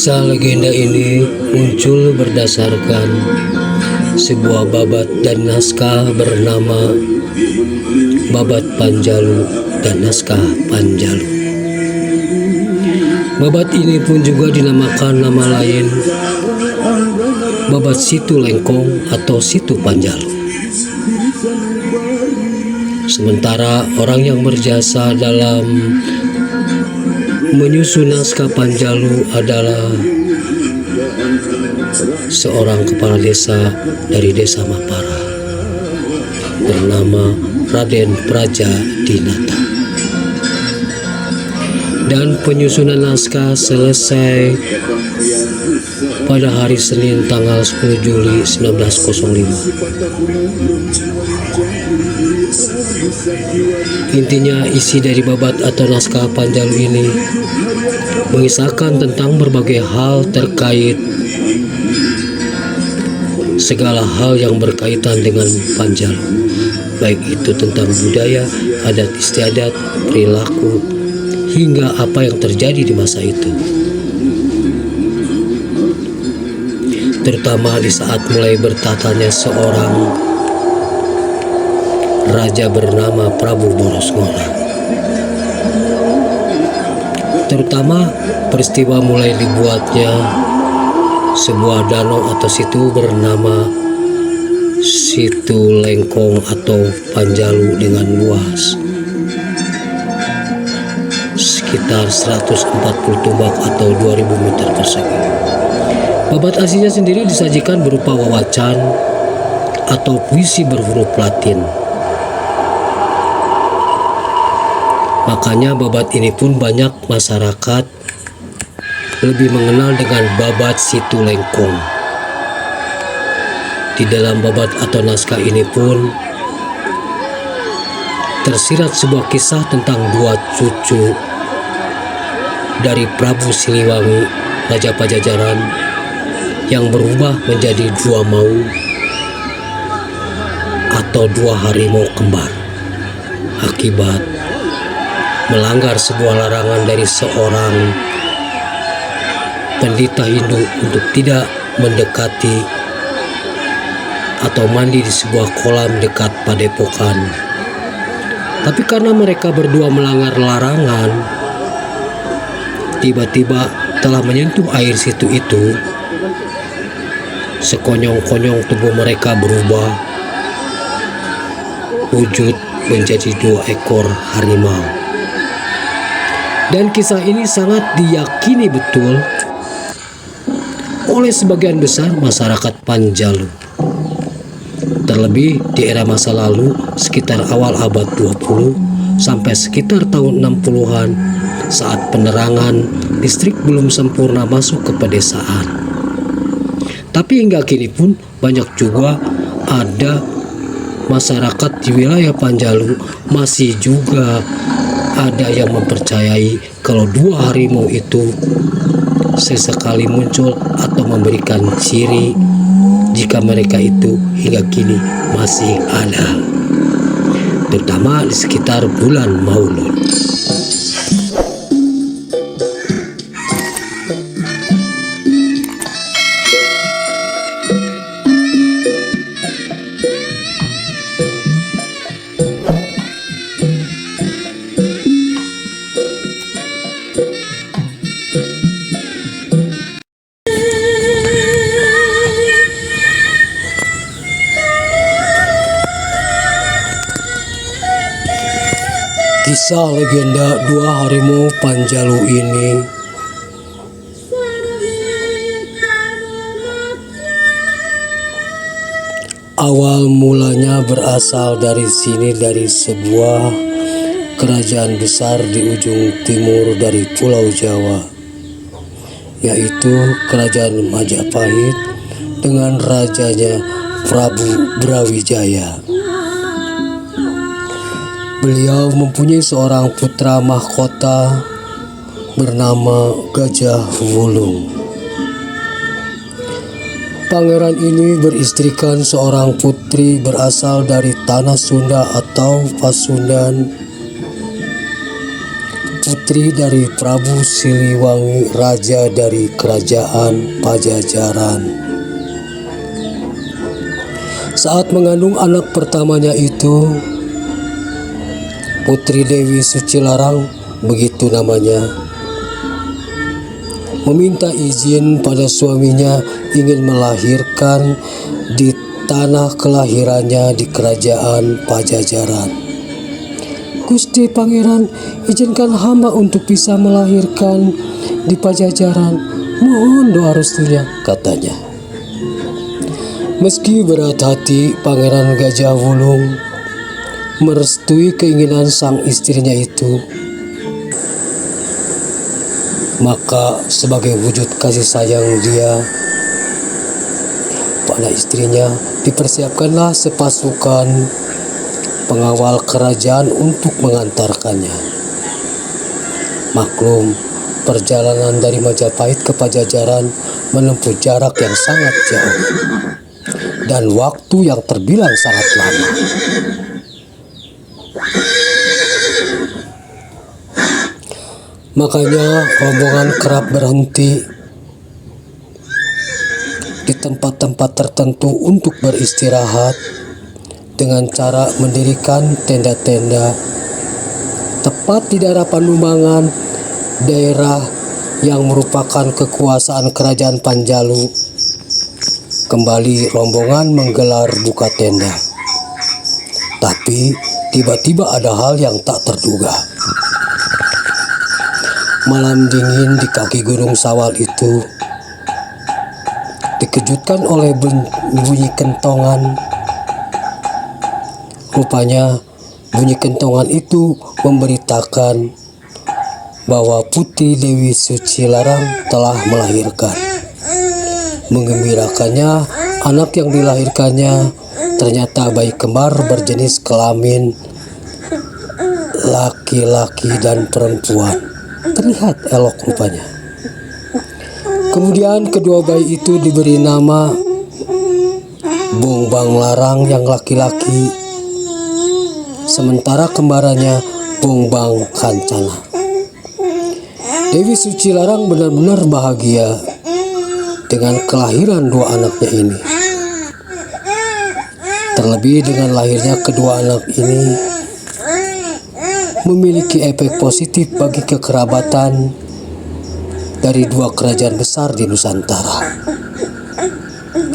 Kisah legenda ini muncul berdasarkan sebuah babat dan naskah bernama Babat Panjalu dan Naskah Panjalu. Babat ini pun juga dinamakan nama lain Babat Situ Lengkong atau Situ Panjalu. Sementara orang yang berjasa dalam menyusun naskah Panjalu adalah seorang kepala desa dari desa Mapara bernama Raden Praja Dinata. Dan penyusunan naskah selesai pada hari Senin tanggal 10 Juli 1905. Intinya isi dari babat atau naskah Panjalu ini mengisahkan tentang berbagai hal terkait segala hal yang berkaitan dengan Panjalu, baik itu tentang budaya, adat istiadat, perilaku, hingga apa yang terjadi di masa itu. Terutama di saat mulai bertatanya seorang raja bernama Prabu Borosngora. Terutama peristiwa mulai dibuatnya sebuah danau atau situ bernama Situ Lengkong atau Panjalu dengan luas sekitar 140 tombak atau 2000 meter persegi. Babat aslinya sendiri disajikan berupa wawacan atau puisi berhuruf Latin. Makanya babat ini pun banyak masyarakat lebih mengenal dengan Babat Situ Lengkong. Di dalam babat atau naskah ini pun tersirat sebuah kisah tentang dua cucu dari Prabu Siliwangi, Raja Pajajaran, yang berubah menjadi dua maung atau dua harimau kembar akibat melanggar sebuah larangan dari seorang pendeta Hindu untuk tidak mendekati atau mandi di sebuah kolam dekat padepokan. Tapi karena mereka berdua melanggar larangan, tiba-tiba telah menyentuh air situ itu, sekonyong-konyong tubuh mereka berubah wujud menjadi dua ekor harimau. Dan kisah ini sangat diyakini betul oleh sebagian besar masyarakat Panjalu. Terlebih di era masa lalu sekitar awal abad 20 sampai sekitar tahun 60-an saat penerangan listrik belum sempurna masuk ke pedesaan. Tapi hingga kini pun banyak juga ada masyarakat di wilayah Panjalu masih juga ada yang mempercayai kalau dua harimau itu sesekali muncul atau memberikan ciri jika mereka itu hingga kini masih ada, terutama di sekitar bulan Maulud. Kisah legenda dua harimau Panjalu ini awal mulanya berasal dari sebuah kerajaan besar di ujung timur dari Pulau Jawa, yaitu Kerajaan Majapahit dengan rajanya Prabu Brawijaya. Beliau mempunyai seorang putra mahkota bernama Gajah Wulung. Pangeran ini beristrikan seorang putri berasal dari tanah Sunda atau Pasundan. putri dari Prabu Siliwangi, raja dari kerajaan Pajajaran. Saat mengandung anak pertamanya itu, Putri Dewi Sucilarang, begitu namanya, meminta izin pada suaminya ingin melahirkan di tanah kelahirannya di kerajaan Pajajaran. "Gusti Pangeran, izinkan hamba untuk bisa melahirkan di Pajajaran. Mohon doa restunya," katanya. Meski berat hati, Pangeran Gajah Wulung merestui keinginan sang istrinya itu. Maka sebagai wujud kasih sayang dia pada istrinya, dipersiapkanlah sepasukan pengawal kerajaan untuk mengantarkannya. Maklum, perjalanan dari Majapahit ke Pajajaran menempuh jarak yang sangat jauh dan waktu yang terbilang sangat lama. Makanya rombongan kerap berhenti di tempat-tempat tertentu untuk beristirahat dengan cara mendirikan tenda-tenda tepat di daerah Panumbangan, daerah yang merupakan kekuasaan kerajaan Panjalu. Kembali rombongan menggelar buka tenda. Tapi tiba-tiba ada hal yang tak terduga. Malam dingin di kaki Gunung Sawal itu dikejutkan oleh bunyi kentongan. Rupanya bunyi kentongan itu memberitakan bahwa Putri Dewi Sucilarang telah melahirkan. Menggembirakannya, anak yang dilahirkannya ternyata bayi kembar berjenis kelamin laki-laki dan perempuan. Terlihat elok rupanya. Kemudian kedua bayi itu diberi nama Bongbang Larang yang laki-laki, sementara kembarannya Bongbang Kancana. Dewi Sucilarang benar-benar bahagia dengan kelahiran dua anaknya ini. Terlebih dengan lahirnya kedua anak ini memiliki efek positif bagi kekerabatan dari dua kerajaan besar di Nusantara,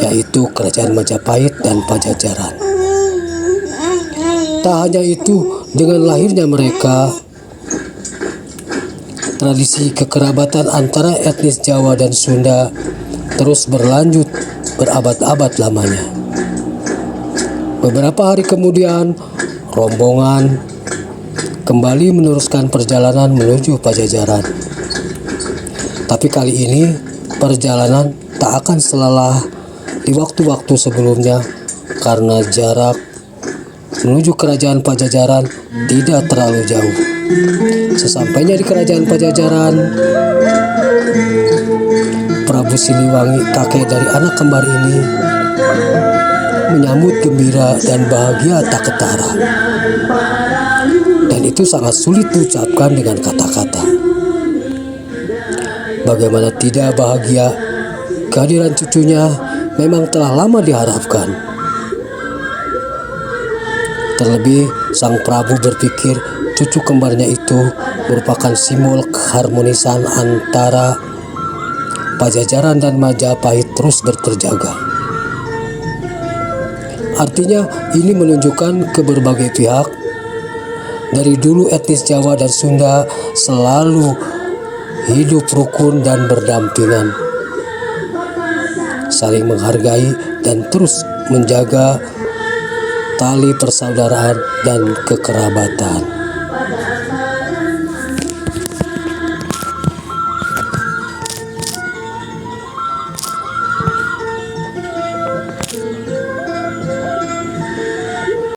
yaitu Kerajaan Majapahit dan Pajajaran. Tak hanya itu, dengan lahirnya mereka, tradisi kekerabatan antara etnis Jawa dan Sunda terus berlanjut berabad-abad lamanya. Beberapa hari kemudian, rombongan kembali meneruskan perjalanan menuju Pajajaran. Tapi kali ini perjalanan tak akan selelah di waktu-waktu sebelumnya karena jarak menuju kerajaan Pajajaran tidak terlalu jauh. Sesampainya di kerajaan Pajajaran, Prabu Siliwangi, kakek dari anak kembar ini, menyambut gembira dan bahagia tak ketara. Dan itu sangat sulit diucapkan dengan kata-kata. Bagaimana tidak bahagia, kehadiran cucunya memang telah lama diharapkan. Terlebih, sang Prabu berpikir cucu kembarnya itu merupakan simbol keharmonisan antara Pajajaran dan Majapahit terus terjaga. Artinya, ini menunjukkan ke berbagai pihak, dari dulu etnis Jawa dan Sunda selalu hidup rukun dan berdampingan, saling menghargai dan terus menjaga tali persaudaraan dan kekerabatan.